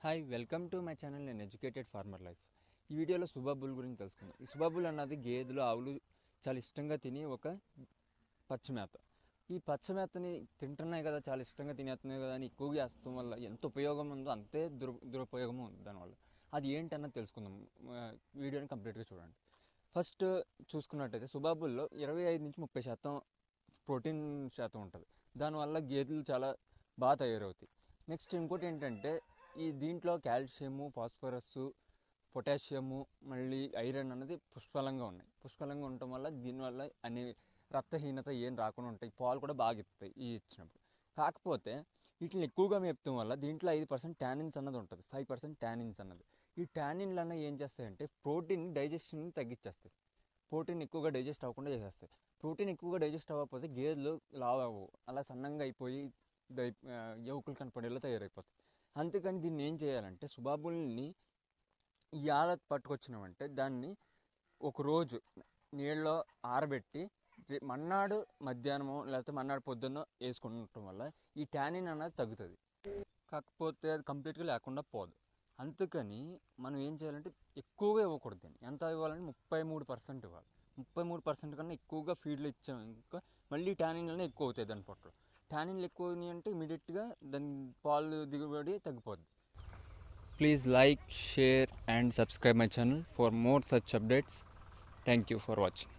Hi welcome to my channel నేను educated farmer life. ఈ వీడియోలో సుబాబుల్ గురించి తెలుసుకుందాం. ఈ సుబాబుల్ అన్నది గేదెలు ఆవులు చాలా ఇష్టంగా తిని ఒక పచ్చిమేత. ఈ పచ్చిమేతని తింటున్నాయి కదా, చాలా ఇష్టంగా తినేస్తున్నాయి కదా అని ఎక్కువగా వేస్తాం వల్ల ఎంత ఉపయోగం ఉందో అంతే దురుపయోగం ఉంది దానివల్ల. అది ఏంటన్నది తెలుసుకుందాం. వీడియోని కంప్లీట్గా చూడండి. ఫస్ట్ చూసుకున్నట్టయితే సుబాబుల్లో 25-30% ప్రోటీన్ శాతం ఉంటుంది. దానివల్ల గేదెలు చాలా బాగా తయారవుతాయి. నెక్స్ట్ ఇంకోటి ఏంటంటే దీంట్లో కాల్షియము, ఫాస్ఫరస్, పొటాషియము, మళ్ళీ ఐరన్ అన్నది పుష్కలంగా ఉన్నాయి. పుష్కలంగా ఉండటం వల్ల దీనివల్ల అన్ని రక్తహీనత ఏం రాకుండా ఉంటాయి. పాలు కూడా బాగా ఇస్తాయి ఇచ్చినప్పుడు. కాకపోతే వీటిని ఎక్కువగా మేపటం వల్ల దీంట్లో 5% టానిన్స్ అన్నది ఉంటుంది. 5% టానిన్స్ అన్నది. ఈ టానిన్లు అన్నవి ఏం చేస్తాయంటే ప్రోటీన్ డైజెషన్ తగ్గించేస్తాయి. ప్రోటీన్ ఎక్కువగా డైజెస్ట్ అవ్వకుండా చేసేస్తాయి. ప్రోటీన్ ఎక్కువగా డైజెస్ట్ అవ్వకపోతే గేదెలు లావు అవ్వవు, అలా సన్నంగా అయిపోయి ఎముకలు కనపడేలా తయారైపోతాయి. అందుకని దీన్ని ఏం చేయాలంటే సుబాబుల్ని ఇవాళ పట్టుకొచ్చినామంటే దాన్ని ఒకరోజు నీళ్ళలో ఆరబెట్టి మన్నాడు మధ్యాహ్నమో లేకపోతే మన్నాడు పొద్దున్నో వేసుకుంటం వల్ల ఈ ట్యానిన్ అన్నది తగ్గుతుంది. కాకపోతే అది కంప్లీట్గా లేకుండా పోదు. అందుకని మనం ఏం చేయాలంటే ఎక్కువగా ఇవ్వకూడదు. దీన్ని ఎంత ఇవ్వాలంటే 33% ఇవ్వాలి. 33% కన్నా ఎక్కువగా ఫీడ్లో ఇచ్చాము ఇంకా మళ్ళీ ట్యానిన్లనే ఎక్కువ అవుతాయి దాని పొట్టలో. ట్యానిన్లు ఎక్కువ అంటే ఇమీడియట్గా దాని పాలు దిగుబడి తగ్గిపోద్ది. Please like, share and subscribe my channel for more such updates. Thank you for watching.